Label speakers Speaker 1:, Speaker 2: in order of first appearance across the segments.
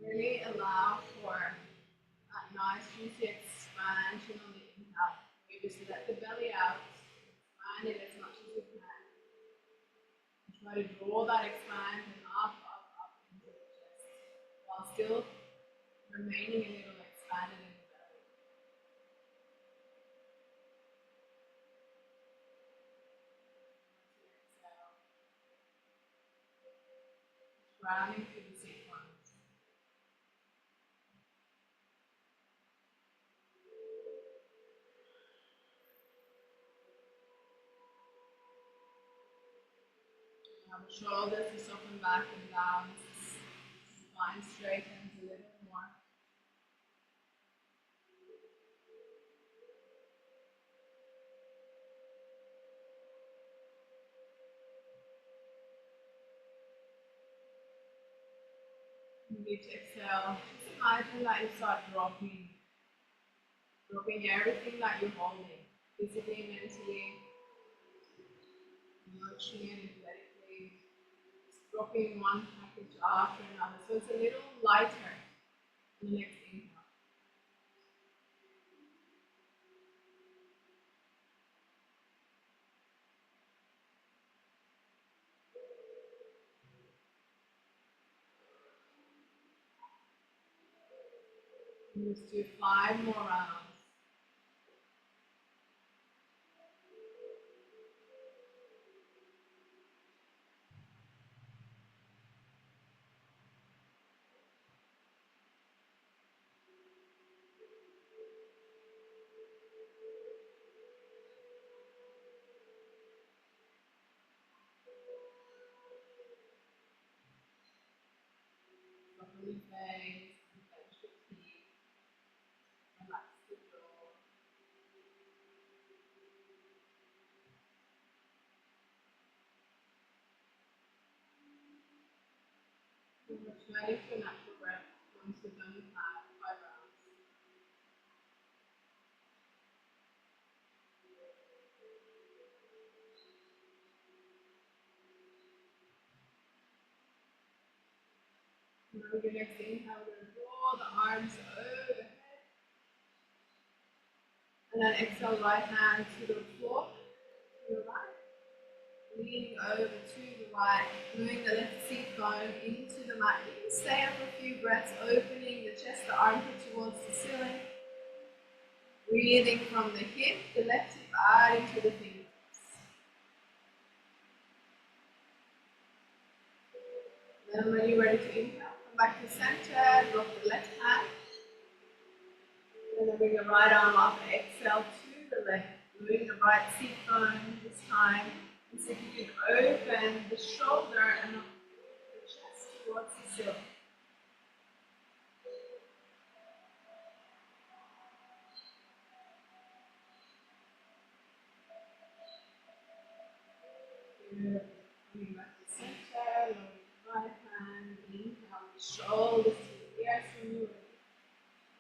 Speaker 1: Really allow for that nice juicy expansion on the inhale. You just let the belly out, expand it as much as you can. And try to draw that expansion up into the chest, while still remaining a little expanded in the belly. Exhale. Grounding through the seat bones. Shoulders to soften back and down. Spine straightens a little more. Maybe to exhale, just imagine that you start dropping everything that you're holding, physically, mentally, emotionally, and energetically. Just dropping one package after another, so it's a little lighter in the next inhale. Let's do 5 more rounds. Soften the face, clench the teeth, relax the jaw. Returning to a natural breath once we've done 5 rounds. Now with your next inhale, we're going to draw the arms overhead. And then exhale, right hand to the floor, to your right. Leaning over to the right, moving the left seat bone into the mat. You can stay up a few breaths, opening the chest, the armpit towards the ceiling. Breathing from the hip, the left hip out into the fingertips. Then when you're ready to inhale, come back to center, drop the left hand. And then bring the right arm up, exhale to the left, moving the right seat bone this time. And see if you can open the shoulder and the chest towards the ceiling. Good. Coming back to center, lower the right hand, inhale the shoulders to the ears when you're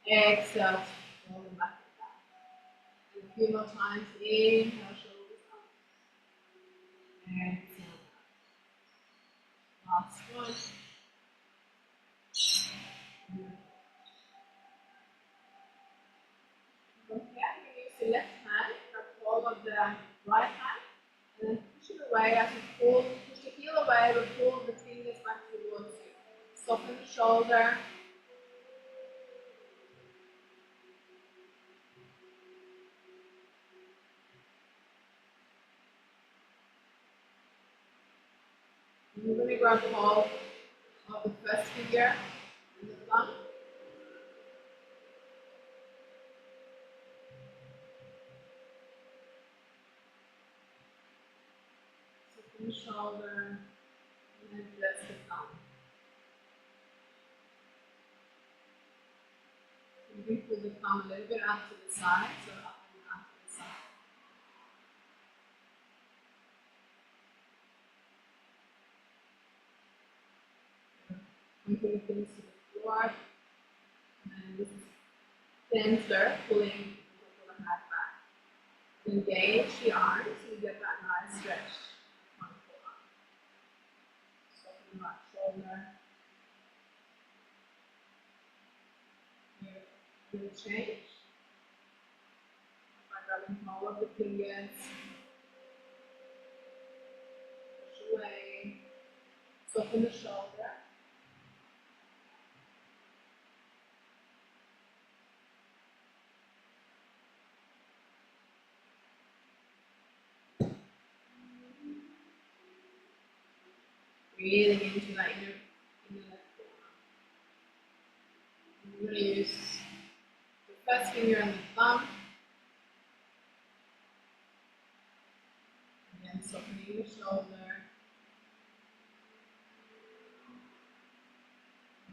Speaker 1: ready. Exhale, roll them back and down. And a few more times, inhale, shoulders up. Exhale. Last one. From here, you use the left hand, grab hold of the right hand, and then push it away as you pull, push the heel away, but pull the fingers back towards you. Soften the shoulder. You're going to grab hold of the first finger and the thumb. Soften the shoulder, and then press the thumb. You can pull the thumb a little bit out to the side, so up and out to the side. Moving things to the floor, and this is center, pulling the head back. Engage the arms, so you get that nice stretch on the forearm. Soften the right shoulder. You will change by grabbing hold of the fingers, push away, soften the shoulder. Breathing into that inner left forearm. We're going to use the first finger and the thumb. Again, softening the shoulder.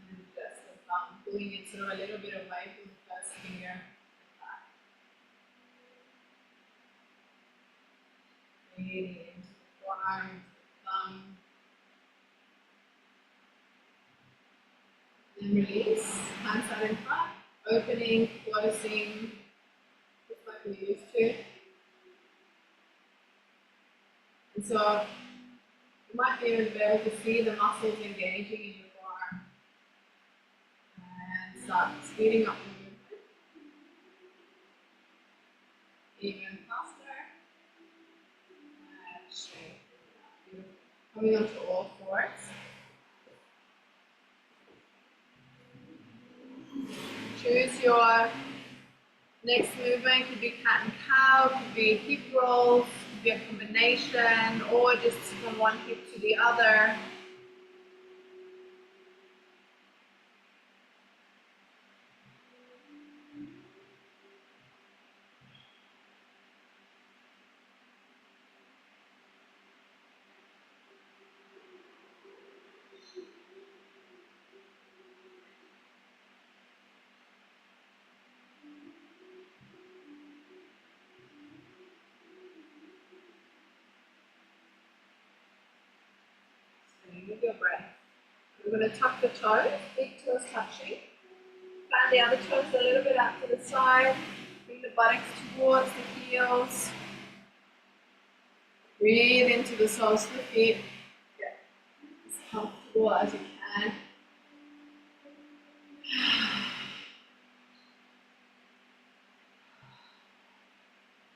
Speaker 1: And just the thumb, pulling it sort of a little bit away from the first finger. Breathing into the forearm, into the thumb. Then release, hands out in front, opening, closing, just like we used to. And so you might even be able to see the muscles engaging in your forearm. And start speeding up the movement. Even faster. And straight. Beautiful. Coming onto all fours. Choose your next movement. Could be cat and cow, could be hip rolls, could be a combination, or just from one hip to the other. With your breath. We're going to tuck the toes, big toes touching. Fan the other toes a little bit out to the side. Bring the buttocks towards the heels. Breathe into the soles of the feet. Get as comfortable as you can.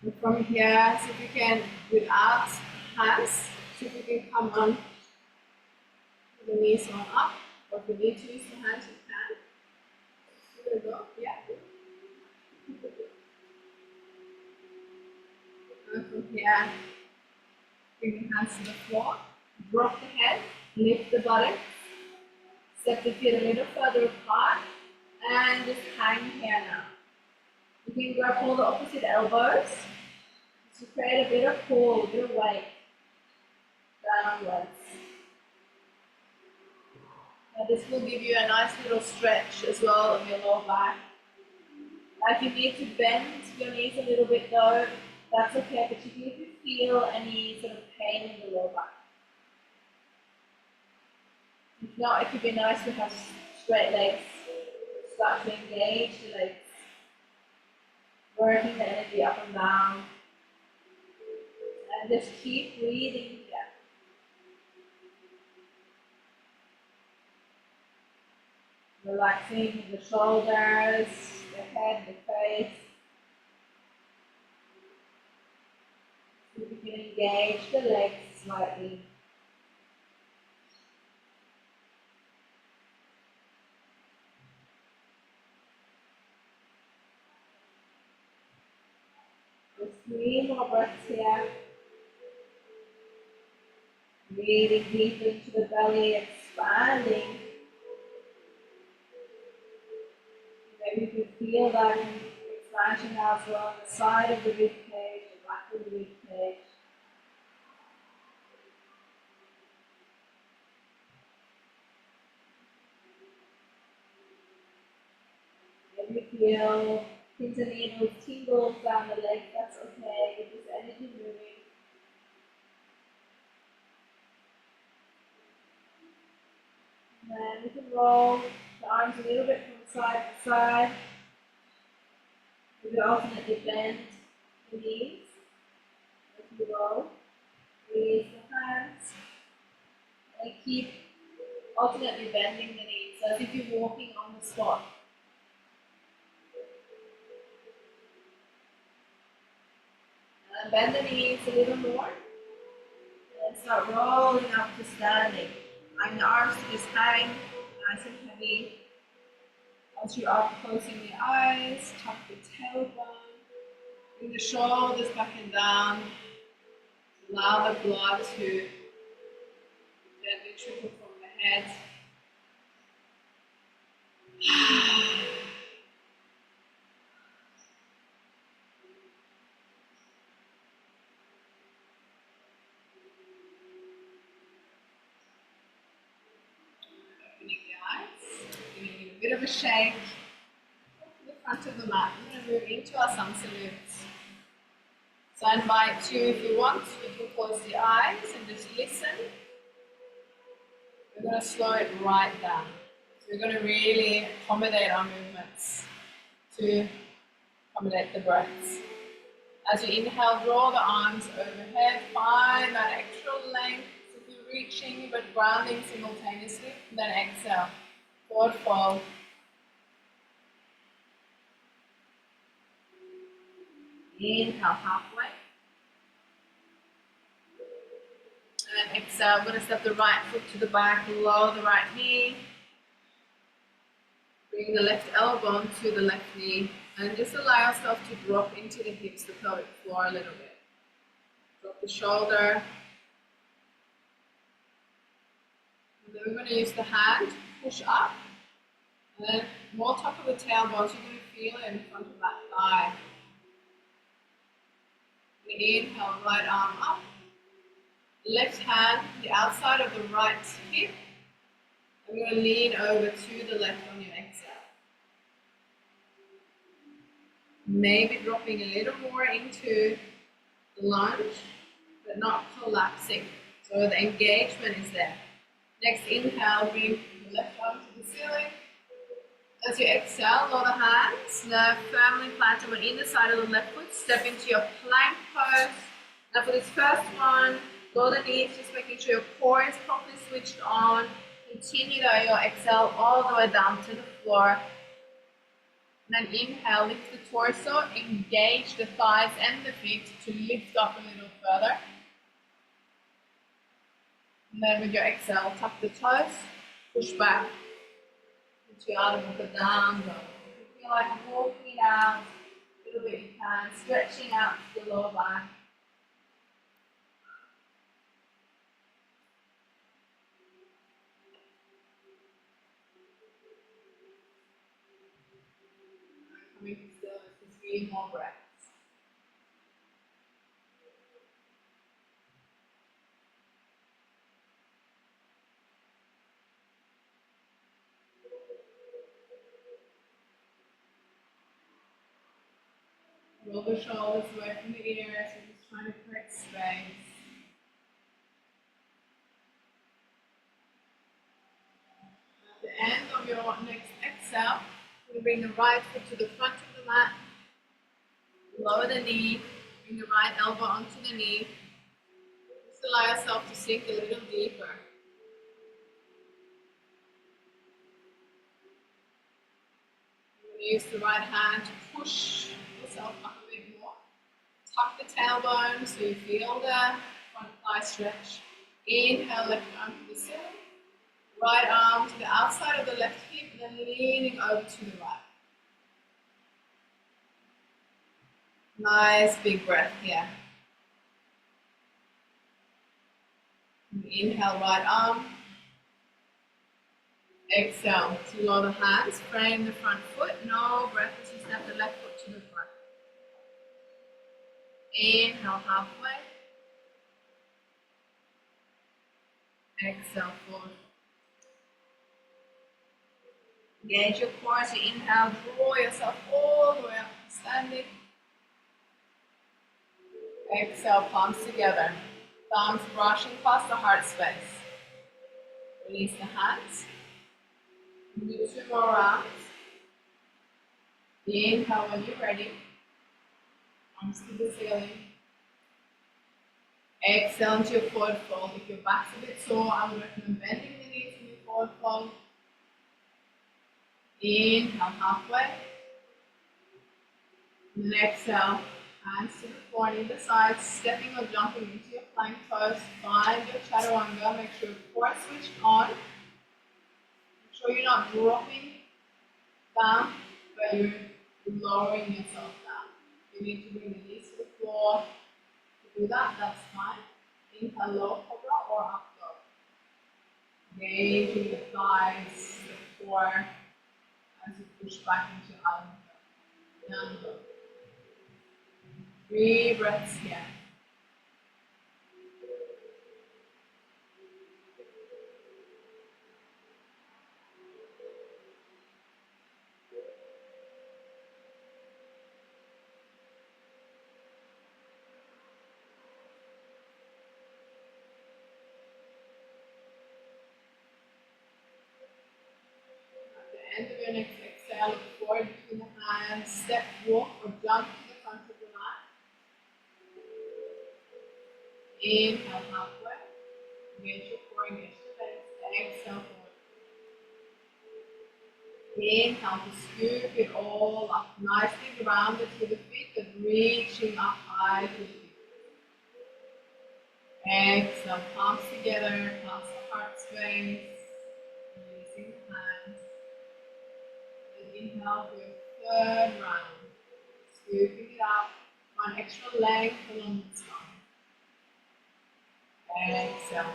Speaker 1: And from here, see if you can, without hands, see if you can come on the knees on up, or if you need to use the hands, you can. There we go, yeah. And from here, bring the hands to the floor, drop the head, lift the buttocks, step the feet a little further apart, and just hang here now. You can grab hold the opposite elbows to create a bit of pull, a bit of weight downwards. Now this will give you a nice little stretch as well of your lower back. If you need to bend your knees a little bit though, that's okay, particularly if you feel any sort of pain in the lower back. If not, it could be nice to have straight legs. Start to engage the legs. Working the energy up and down. And just keep breathing here. Relaxing the shoulders, the head, the face. So you can engage the legs slightly. Just 3 more breaths here. Breathing deep into the belly, expanding. Maybe you can feel that expansion now as well on the side of the rib cage, the back of the rib cage. Maybe you feel pins and needles, tingles down the leg, that's okay, get this energy moving. And then we can roll the arms a little bit from side to side. We can alternately bend the knees as you roll. Release the hands. And keep alternately bending the knees, so as if you're walking on the spot. And bend the knees a little more. And start rolling up to standing. And the arms to just hang nice and heavy. As you are closing the eyes, tuck the tailbone. Bring the shoulders back and down. Allow the blood to gently trickle from the head. Opening the eyes, giving it a bit of a shake. To the front of the mat. We're going to move into our sun salutes. So I invite you, if you want, you can close the eyes and just listen. We're going to slow it right down. So we're going to really accommodate our movements to accommodate the breaths. As you inhale, draw the arms overhead, find that extra length. So if you're reaching but grounding simultaneously, then exhale, forward fold. Inhale halfway. And exhale, I'm going to step the right foot to the back, lower the right knee. Bring the left elbow to the left knee. And just allow yourself to drop into the hips, the pelvic floor a little bit. Drop the shoulder. And then we're going to use the hand to push up. And then more top of the tailbone, so you're going to feel it in front of that thigh. Inhale, right arm up. Left hand, the outside of the right hip. And we're going to lean over to the left on your exhale. Maybe dropping a little more into the lunge, but not collapsing. So the engagement is there. Next inhale, bring the left arm to the ceiling. As you exhale, lower the hands, now firmly plant on the inner side of the left foot, step into your plank pose. Now for this first one, lower the knees, just making sure your core is properly switched on. Continue your exhale all the way down to the floor. And then inhale, lift the torso, engage the thighs and the feet to lift up a little further. And then with your exhale, tuck the toes, push back. To your other foot, down dog. If you feel like walking it out a little bit, you can. Stretching out the lower back. Coming to stillness for 3 more breaths. Roll the shoulders away from the ears. We're just trying to create space. At the end of your next exhale, you bring the right foot to the front of the mat. Lower the knee. Bring the right elbow onto the knee. Just allow yourself to sink a little deeper. Use the right hand to push yourself up a bit more. Tuck the tailbone so you feel the front thigh stretch. Inhale, left arm to the ceiling. Right arm to the outside of the left hip, then leaning over to the right. Nice big breath here. Inhale, right arm. Exhale, to lower the hands, frame the front foot, no breath as you step the left foot to the front. Inhale, halfway. Exhale, forward. Engage your core as you inhale, draw yourself all the way up to standing. Exhale, palms together. Thumbs brushing past the heart space. Release the hands. Do 2 more rounds. Inhale when you're ready. Arms to the ceiling. Exhale into your forward fold. If your back's a bit sore, I would recommend bending the knees in your forward fold. Inhale halfway. And then exhale, Hands to the floor on either side, stepping or jumping into your plank pose. Find your chaturanga. Make sure your core is switched on. Make sure you're not dropping down, but you're lowering yourself down. You need to bring the knees to the floor. To do that, that's fine. Inhale, low cobra or up dog. Engaging the thighs, the core, as you push back into Almudha. Down dog. 3 breaths here. At the end of your next exhale, look forward between the hands, step, walk, or jump to the front of the mat. Inhale halfway, engage your core, engage the legs, exhale forward. Inhale to scoop it all up, nicely grounded to the feet, but reaching up high to the feet. Exhale, palms together, palms to heart space, releasing the hands. And inhale for your third round, scooping it up, one extra length along the spine. Exhale,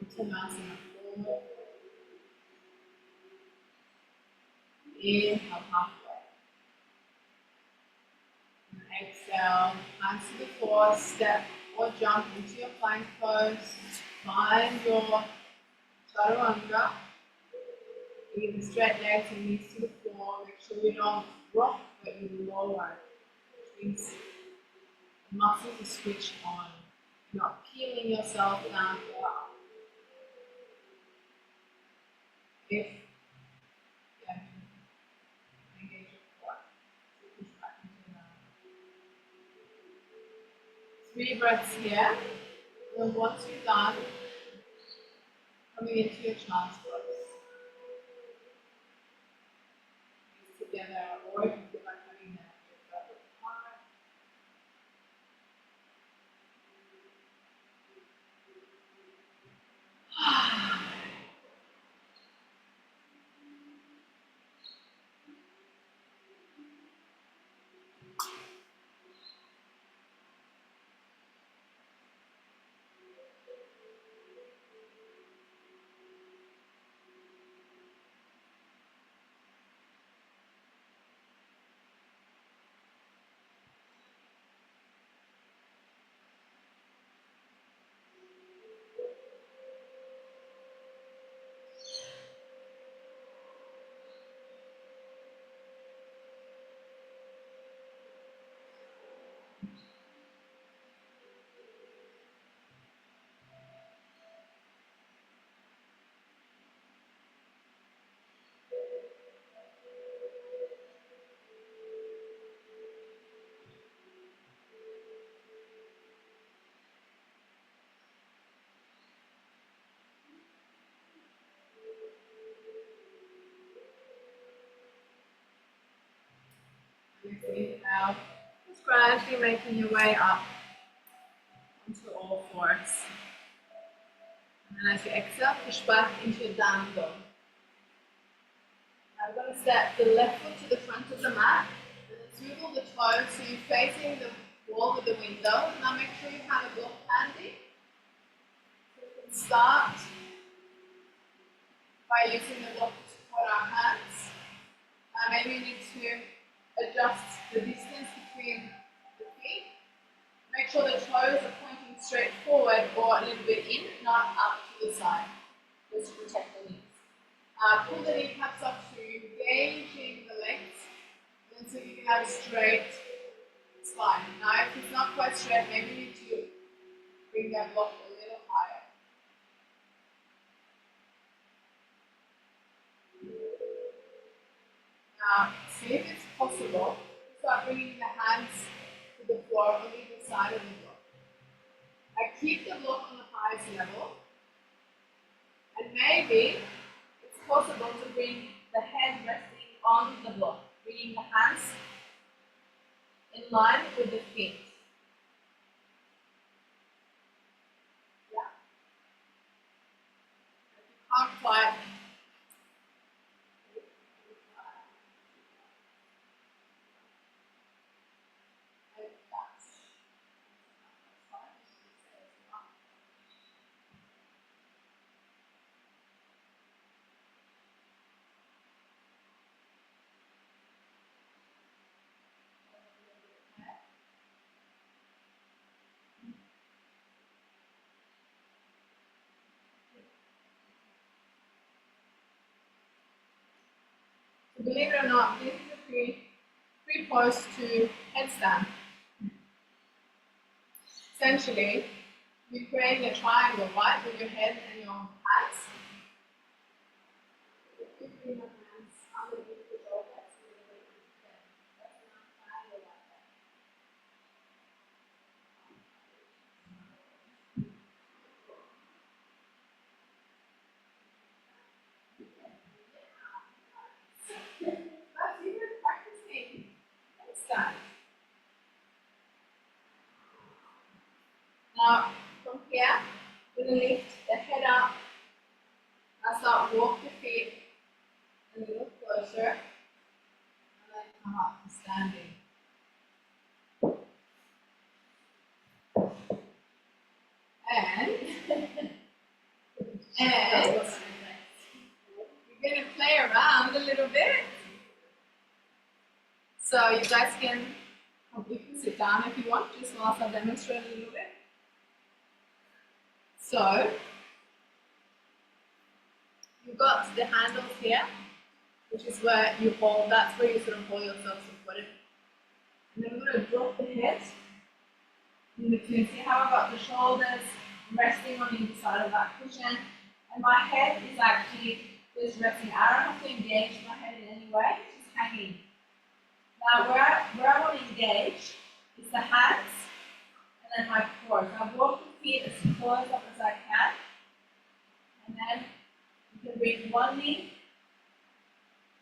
Speaker 1: Uttanasana forward. Inhale halfway. And exhale, hands to the floor, step or jump into your plank pose. Find your chaturanga. Bring the straight legs and knees to the floor. Make sure you don't rock, but you lower, which means the muscles are switched on. You're not peeling yourself down or up. If engage your core, push back into the 3 breaths here. And then once you're done, coming into your child's pose. Together, or if you feel like having that your apart. Inhale, just gradually making your way up onto all fours. And then as you exhale, push back into your down dog. Now we're going to step the left foot to the front of the mat, and then swivel the toes so you're facing the wall with the window. Now make sure you have a block handy. So we can start by using the block to support our hands. Maybe you need to adjust the distance between the feet. Make sure the toes are pointing straight forward or a little bit in, not up to the side, just to protect the knees. Pull the kneecaps up to you, engaging the legs, and so you can have a straight spine. Now if it's not quite straight, maybe you need to bring that block a little higher. Now, see if it's possible to start bringing the hands to the floor on either side of the block. I keep the block on the highest level, and maybe it's possible to bring the head resting on the block, bringing the hands in line with the feet. Yeah. If you can't quite believe it or not, this is a pre-pose to headstand. Essentially, you're creating a triangle, right, with your head and your hands. You bring your hands underneath the shoulders and underneath the head. That's a nice triangle like that. That's even practicing headstand. Now, from here, we're going to lift the head up. Now start walk the feet a little closer, and then come up to standing. And you're going to play around a little bit. So you guys can sit down if you want, just whilst I demonstrate a little bit. So you've got the handles here, which is where you hold, that's where you sort of hold yourself supported. And then we're going to drop the head in between. See how I've got the shoulders resting on either side of that cushion. And my head is actually just resting. I don't have to engage my head in any way, it's just hanging. Now where I want to engage is the hands and then my core. So I walk the feet as close up as I can. And then you can bring one knee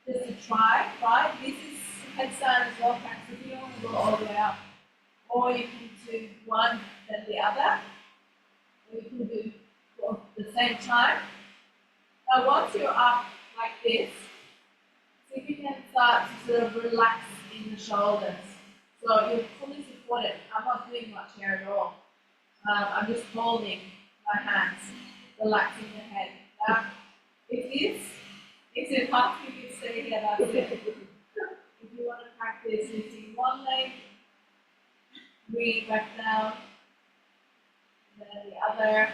Speaker 1: just to try, right? This is headstand as well, practice. If you don't want to go all the way up. Or you can do one, then the other. Or you can do both at the same time. Now once you're up like this, see if you can start to sort of relax in the shoulders. So you're fully supported. I'm not doing much here at all. I'm just holding my hands, relaxing the head. Now, if too hard for you to stay here, that's it. If you want to practice lifting one leg, bring it back down, and then the other.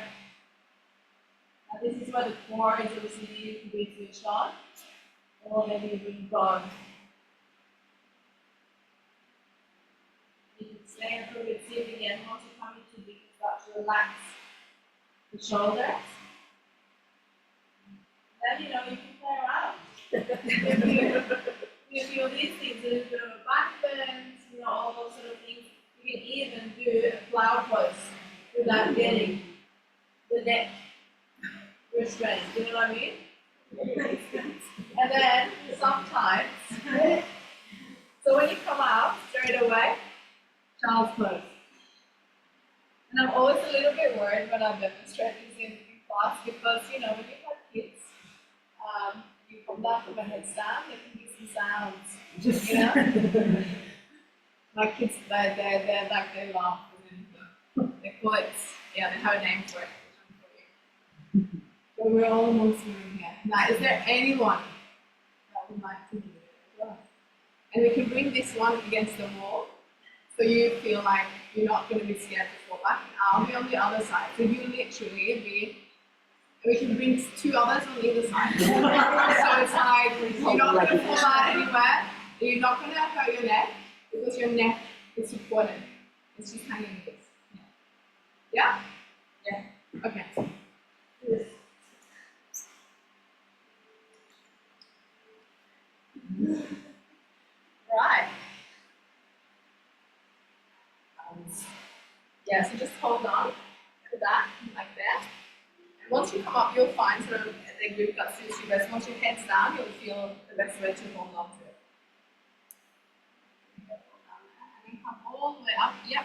Speaker 1: Now this is where the core is obviously needed to be switched on. Or maybe you bring God. You can stay a little bit seated again. Once you come into the, start to relax the shoulders. Then you know you can play around. You feel these things, a little bit of a back bend, you know, all those sort of things. You can even do a flower pose without getting the neck restrained. You know what I mean? And then sometimes, so when you come out straight away, child's pose. And I'm always a little bit worried when I demonstrate this in class because, you know, when you have kids, you come down from a headstand, there can be some sounds, you know? My kids, they're like, they laugh and they call it, yeah, they have a name for it. So we're all almost moving here. Now, is there anyone that would like to do it as well? And we can bring this one against the wall, so you feel like you're not going to be scared to fall back. I'll be on the other side, so you literally be. We can bring two others on either side. So it's like you're not going to fall out anywhere. You're not going to hurt your neck because your neck is supported. It's just hanging like this. Yeah? Yeah. Okay. Right. Yeah, so just hold on to that, like that. And once you come up, you'll find sort of the grip that suits you best. Once your head's down, you'll feel the best way to hold on to it. And then come all the way up. Yep.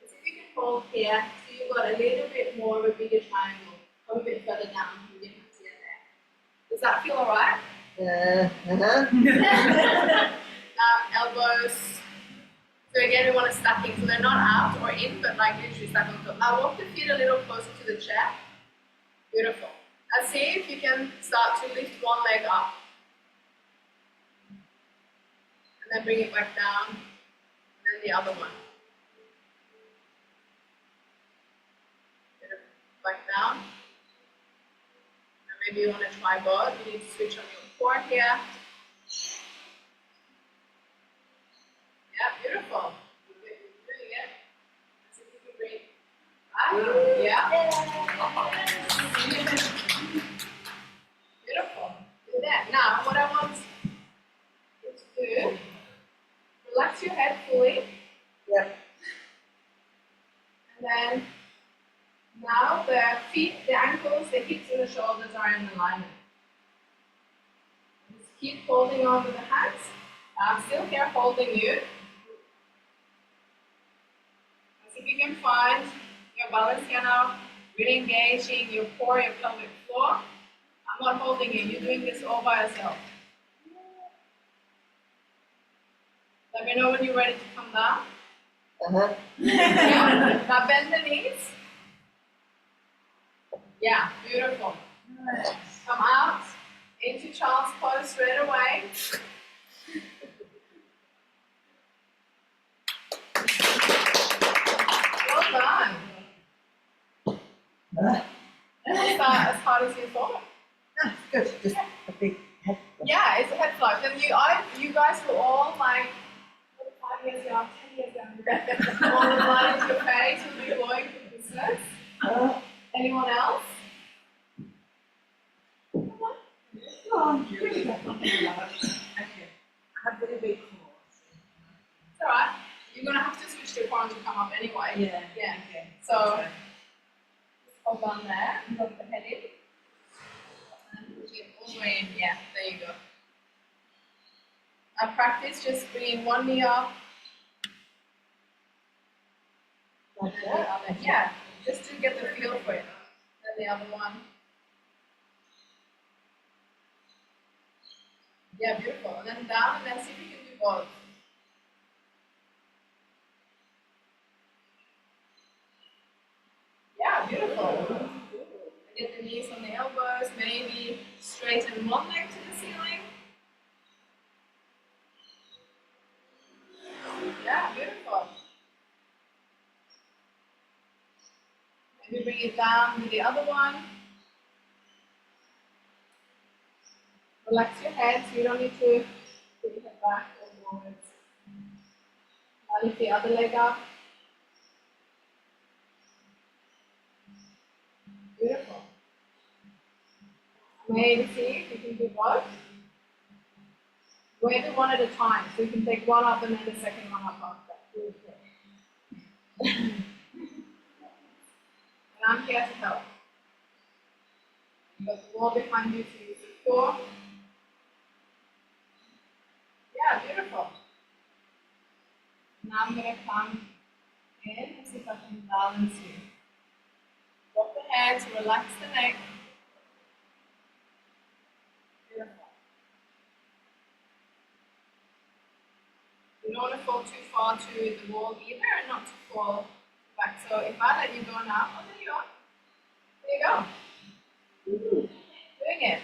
Speaker 1: Let's see if you can hold here. So you've got a little bit more of a bigger triangle. Go a bit further down with your hands here there. Does that feel alright? Elbows. So again, we want to stacking. So they're not out or in, but like literally stack on top. Now walk the feet a little closer to the chair. Beautiful. Now see if you can start to lift one leg up. And then bring it back down. And then the other one. Back down. And maybe you want to try both. You need to switch on your core here. Yeah, beautiful. You're doing it. Let's see if you can breathe. Yeah. Beautiful. Do that. Now, what I want you to do, relax your head fully.
Speaker 2: Yep.
Speaker 1: And then, now the feet, the ankles, the hips, and the shoulders are in alignment. Just keep holding on to the hands. I'm still here holding you. If you can find your balance here now, really engaging your core, your pelvic floor. I'm not holding you, you're doing this all by yourself. Let me know when you're ready to come down. Yeah. Now bend the knees. Yeah, beautiful. Come out into child's pose straight away. Well done. Is that as hard as you thought?
Speaker 2: That's good. Just a big head.
Speaker 1: Yeah, it's a head flux. And you guys were all like, 5 years ago, 10 years ago, all the blood into your face will be flowing for Christmas. Anyone else? Come on.
Speaker 2: Okay. I have really big claws.
Speaker 1: It's alright. You're going to have to switch to your core to come up anyway.
Speaker 2: Yeah.
Speaker 1: Yeah.
Speaker 2: Okay.
Speaker 1: So, just hold on there and look the head in. And push it all the way in. Yeah, there you go. Now practice just bringing one knee up.
Speaker 2: Like
Speaker 1: And the
Speaker 2: that?
Speaker 1: other. Yeah, just to get the feel for it. Then the other one. Yeah, beautiful. And then down, and then see if you can do both. Yeah, beautiful. Get the knees on the elbows, maybe straighten one leg to the ceiling. Yeah, beautiful. Maybe bring it down to the other one. Relax your head, so you don't need to put your head back or forwards. Now lift the other leg up. Beautiful. Maybe see if you can do both. Maybe one at a time, so you can take one up and then the second one up after. And I'm here to help. But the wall behind you to use the core. Yeah, beautiful. Now I'm going to come in and see if I can balance you. Drop the hands, relax the neck. Beautiful. You don't want to fall too far to the wall either and not to fall back. So if I let you go now, oh, there you are. There you go. Doing it.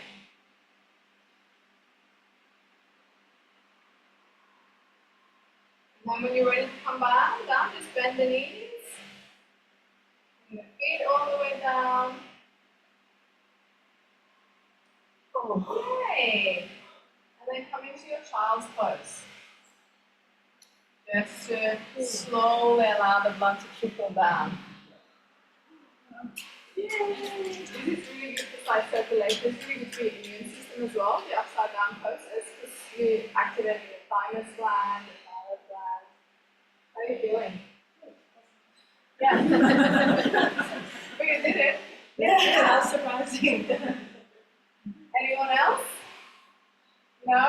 Speaker 1: And then when you're ready to come down, just bend the knees. Bring the feet all the way down. Okay. And then come into your child's pose. Just to slowly allow the blood to trickle down. Yay! This is really good for side circulation. It's really good for your immune system as well, the upside down poses, because you activate the thymus gland, the thyroid gland. How are you feeling? Yeah. But you did it.
Speaker 2: Yeah, that's surprising.
Speaker 1: Anyone else? No?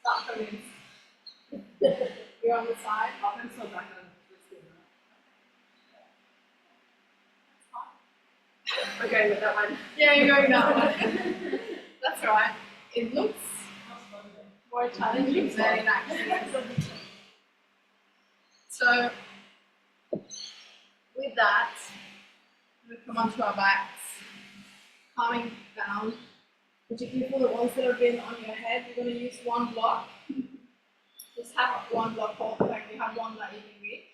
Speaker 1: Not convinced. You're on the side.
Speaker 2: I'm still back on this one. Okay, with that one.
Speaker 1: Yeah, you're going that way. That's right. It looks more challenging than it actually is. So, with that, we'll come onto our backs, coming down. Particularly for the ones that have been on your head, you're going to use one block. Just have one block hold, like you have one that you can reach.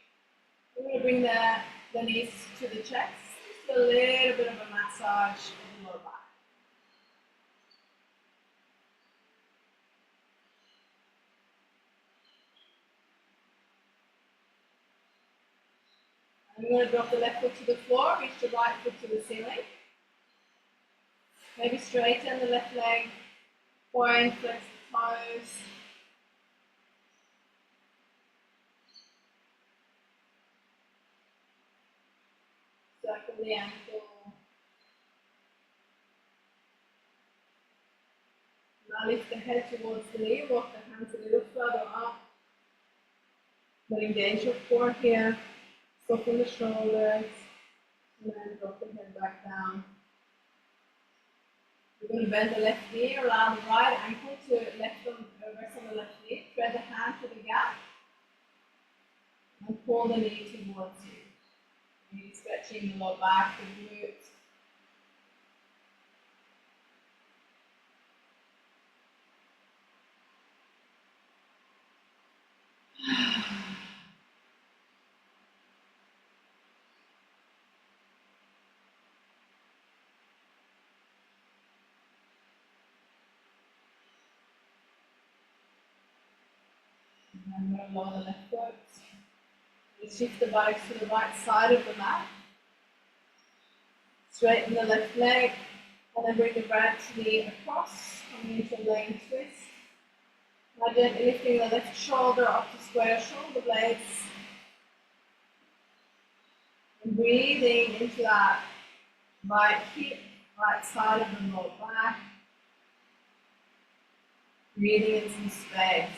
Speaker 1: We're going to bring the knees to the chest, just a little bit of a massage of the lower back. And we're going to drop the left foot to the floor, reach the right foot to the ceiling. Maybe straighten the left leg, point, flex the toes. Circle the ankle. Now lift the head towards the knee, walk the hands a little further up. But engage your core here, soften the shoulders, and then drop the head back down. You're going to bend the left knee, allow the right ankle to rest on the left knee, thread the hand to the gap, and pull the knee towards you. Maybe stretching the lower back, the glutes. And I'm going to lower the left foot. Shift the buttocks to the right side of the mat. Straighten the left leg, and then bring the right knee across, coming into a lane twist. Now gently lifting the left shoulder up to square shoulder blades. And breathing into that right hip, right side of the lower back. Breathing in some space.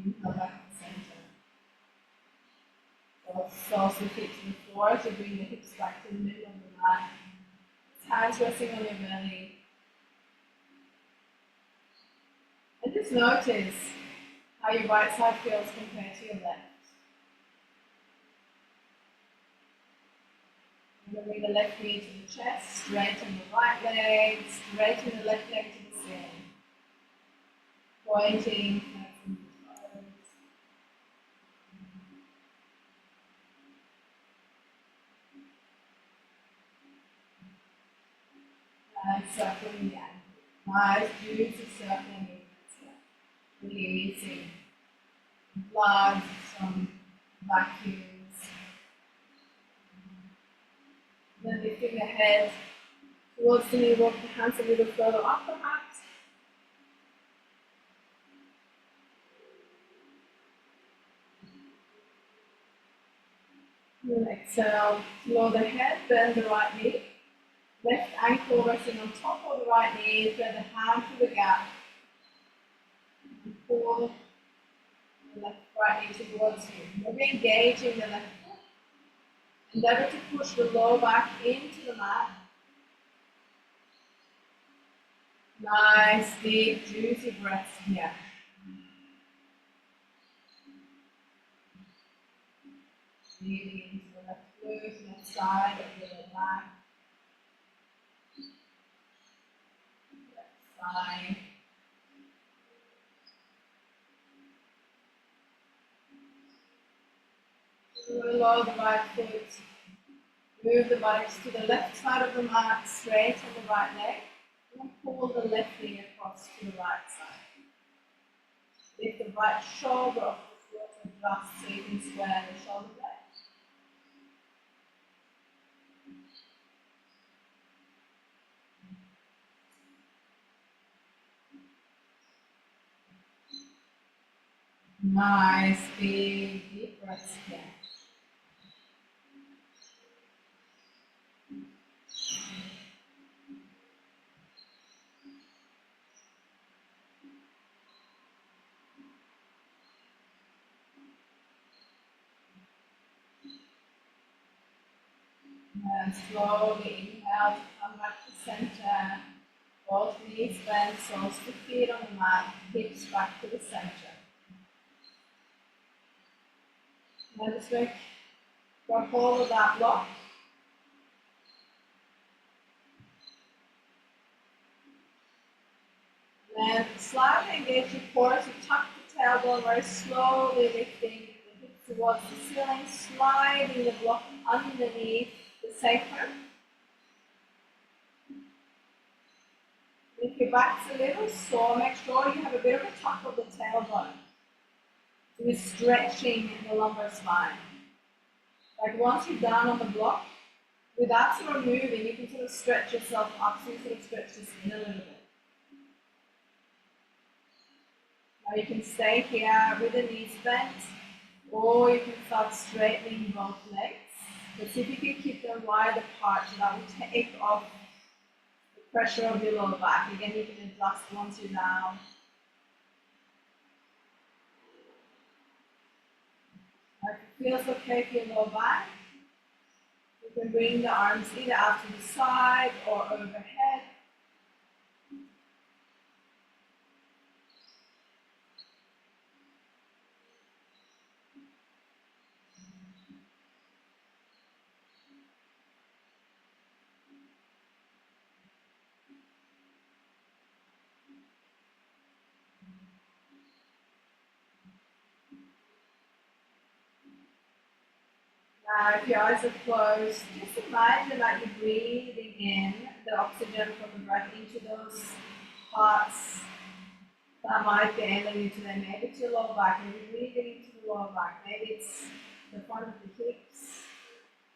Speaker 1: Inhale back to center. So also feet to the floor to bring the hips back to the middle of the mat. Hands resting on your belly. And just notice how your right side feels compared to your left. And then bring the left knee to the chest, straighten the right leg, straighten the left leg to the ceiling. Pointing, flexing the toes. And circling the ankle. Nice, juicy circling movements here. Releasing blood, some vacuums. Then lifting the head towards the knee, walk the hands a little further up perhaps. And then exhale, lower the head, bend the right knee. Left ankle resting on top of the right knee, thread the hand through the gap. And pull the right knee towards you. We'll be engaging the left foot. Endeavor to push the lower back into the mat. Nice, deep, juicy breaths here. Breathing into the left glute, left side of the lower back. Left side. Lower the right foot. Move the buttocks to the left side of the mat, straighten the right leg. And pull the left knee across to the right side. Lift the right shoulder off the floor and just so you can square the shoulder blades. Nice, big, deep breaths here. And slowly inhale to come back to center. Both knees bent, soles to feet on the mat, hips back to the center. Now just grab hold of that block. Then slightly engage your core as you tuck the tailbone, very slowly lifting the hips towards the ceiling, sliding the block underneath the sacrum. If your back's a little sore, make sure you have a bit of a tuck of the tailbone. So you're stretching the lumbar spine. Like once you're done on the block, without sort of moving, you can sort of stretch yourself up, so you sort of stretch the skin a little bit. Now you can stay here with the knees bent, or you can start straightening both legs. But see if you can keep them wide apart, so that will take off the pressure of your lower back. Again, you can adjust once you're down. If it feels okay for your lower back, you can bring the arms either out to the side or overhead. Now, if your eyes are closed, just imagine that you're breathing in the oxygen from the breath into those parts that might be ailing you today. Maybe it's your lower back, maybe breathing into the lower back, maybe it's the front of the hips,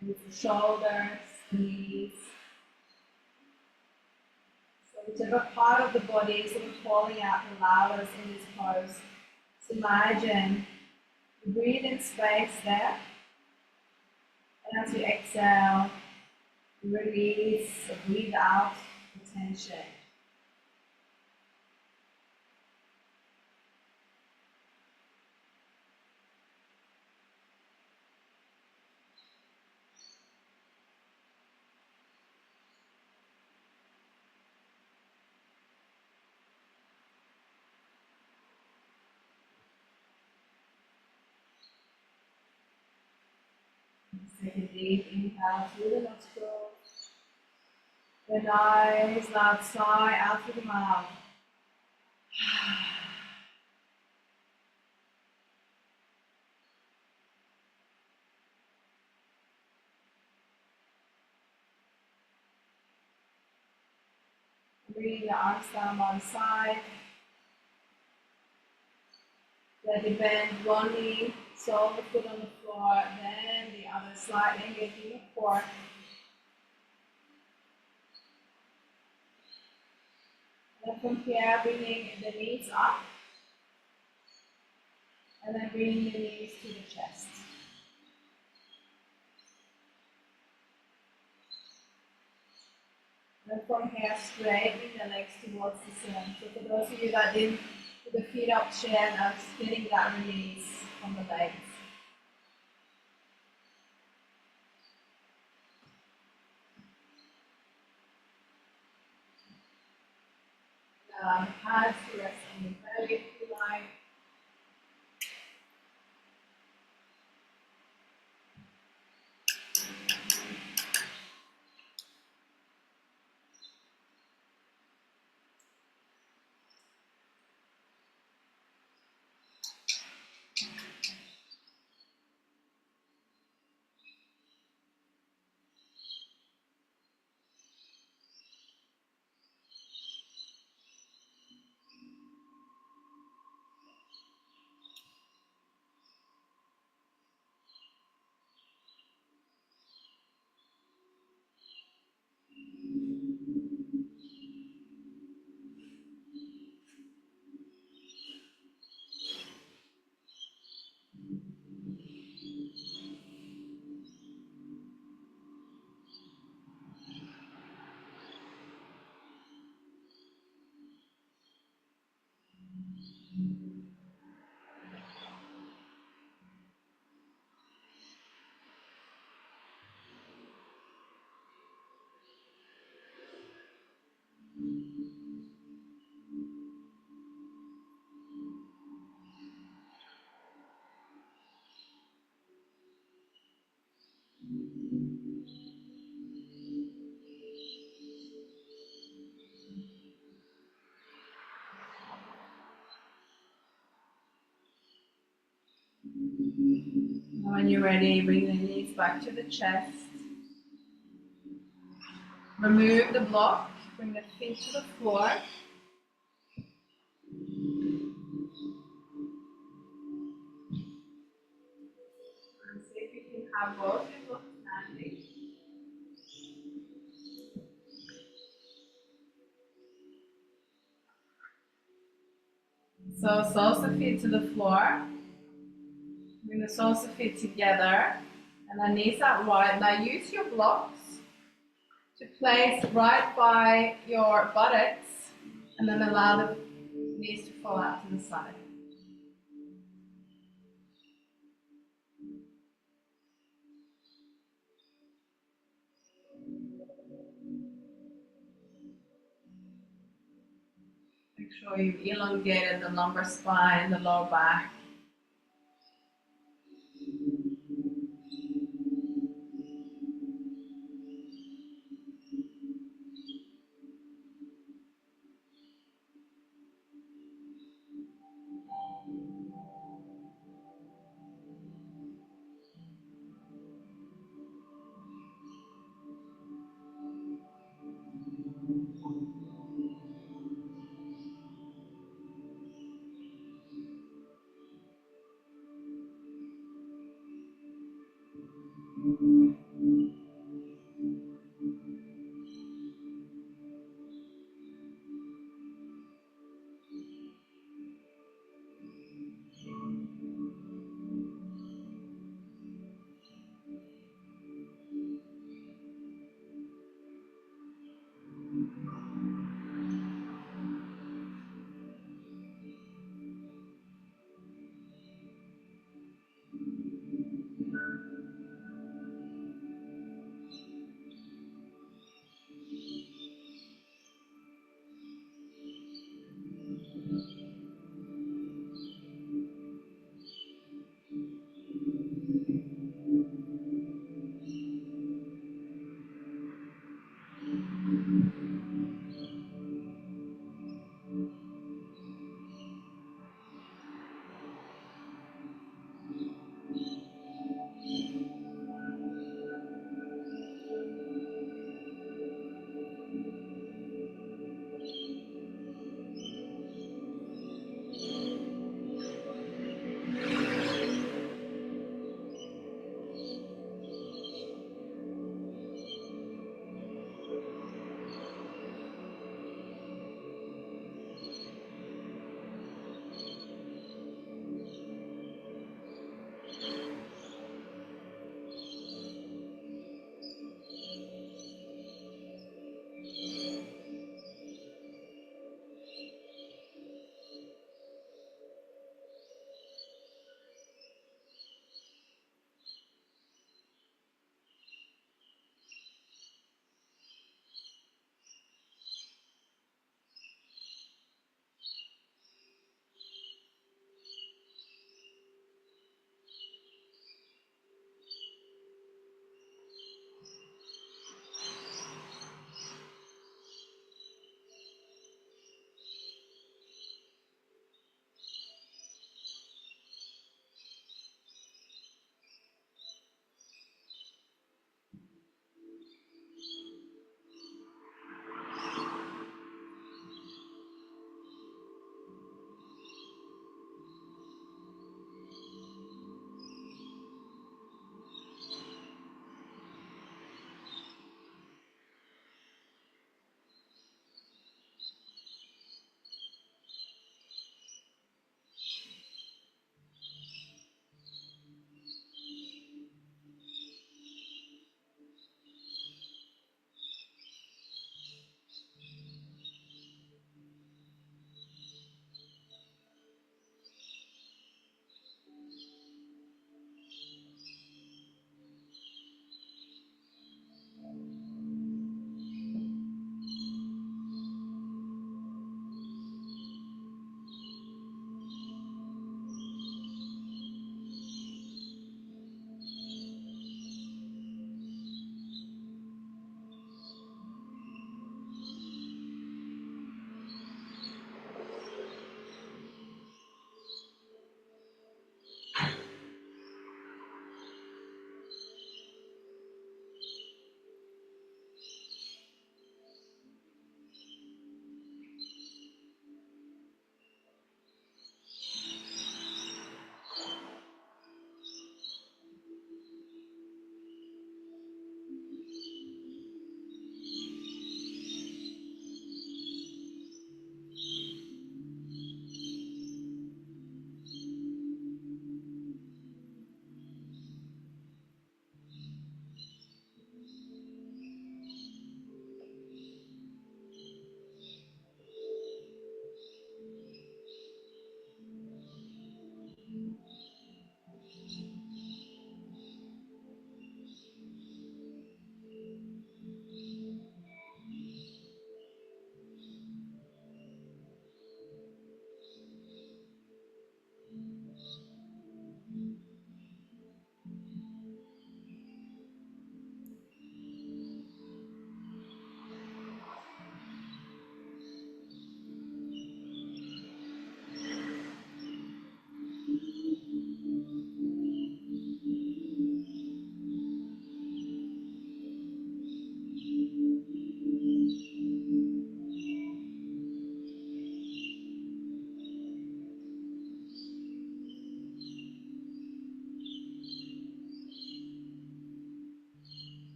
Speaker 1: maybe it's the shoulders, the knees. So whichever part of the body is sort of calling out the loudest in this pose. So imagine you breathe in space there. And as you exhale, release, breathe out the tension. Take a deep inhale through the nostrils. The nice loud sigh out through the mouth. Bring the arms down one side. Let you bend one knee, sole the foot on the floor, then the other, slightly engaging the core. And from here, bringing the knees up, and then bringing the knees to the chest. And from here, straightening the legs towards the ceiling. So for those of you that didn't put the feet up chair, now just getting that release from the legs. Hands to rest on your belly if you like. When you're ready, bring the knees back to the chest. Remove the block, bring the feet to the floor. And see if you can have both your blocks standing. So soles of feet to the floor. Bring the soles of feet together and then knees out wide. Now use your blocks to place right by your buttocks and then allow the knees to fall out to the side. Make sure you've elongated the lumbar spine, the lower back.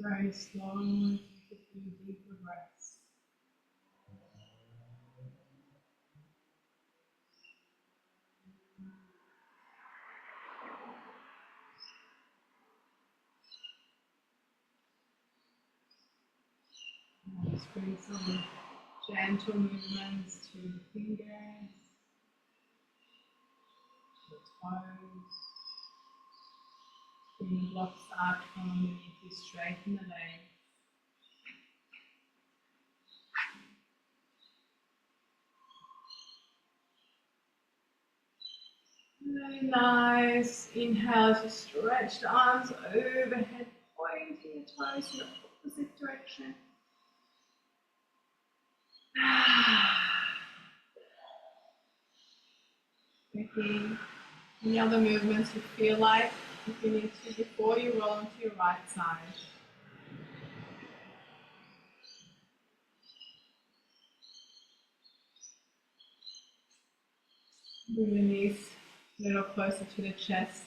Speaker 1: Very slowly take a few deeper breaths. Just bring some gentle movements to the fingers, the toes. Bring the blocks out from underneath you, straighten the legs. Very nice. Inhale to stretch the arms overhead, pointing your toes in the opposite direction. Making any other movements you feel like, if you need to, before you roll onto your right side. Bring the knees a little closer to the chest.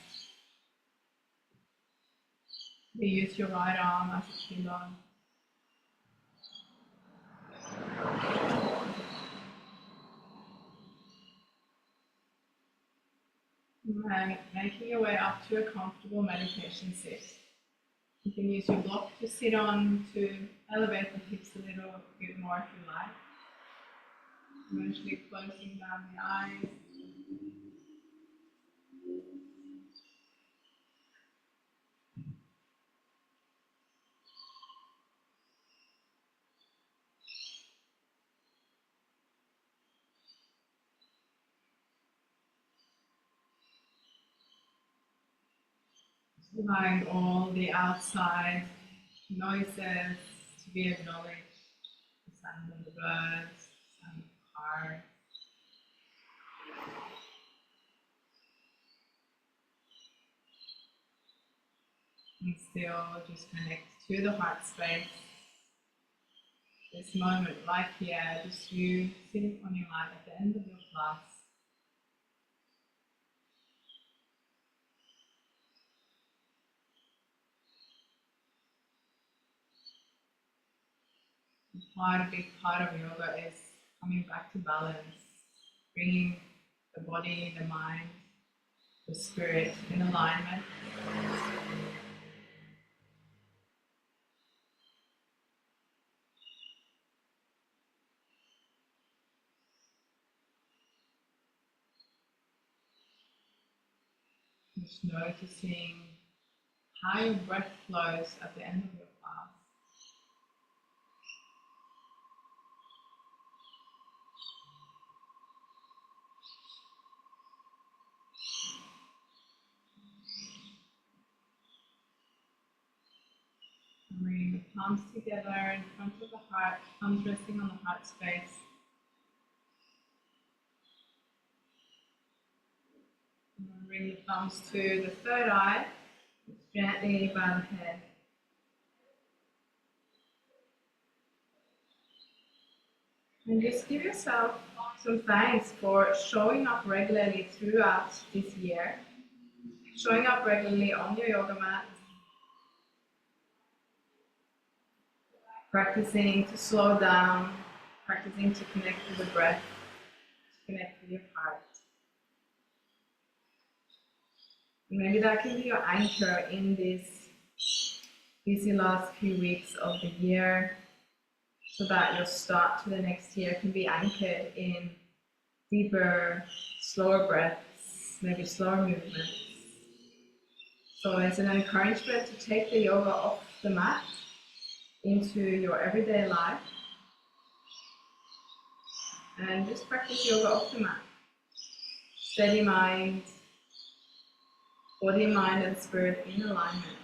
Speaker 1: You use your right arm as a pillow. And making your way up to a comfortable meditation sit. You can use your block to sit on to elevate the hips a little bit more if you like. Eventually closing down the eyes. Allowing all the outside noises to be acknowledged. The sound of the birds, the sound of the car. And still just connect to the heart space. This moment right here, just you sitting on your mat at the end of your class. A big part of yoga is coming back to balance, bringing the body, the mind, the spirit in alignment. Just noticing how your breath flows at the end of your class. Bring the palms together in front of the heart, palms resting on the heart space. And bring the thumbs to the third eye, gently bow the head. And just give yourself some thanks for showing up regularly throughout this year, showing up regularly on your yoga mat, practicing to slow down, practicing to connect with the breath, to connect with your heart. And maybe that can be your anchor in this busy last few weeks of the year, so that your start to the next year can be anchored in deeper, slower breaths, maybe slower movements. So it's an encouragement to take the yoga off the mat into your everyday life and just practice yoga off the mat. Steady mind, body, mind and spirit in alignment.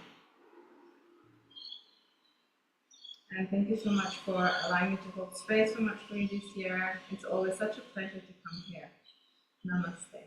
Speaker 1: And thank you so much for allowing me to hold space so much for you this year. It's always such a pleasure to come here. Namaste.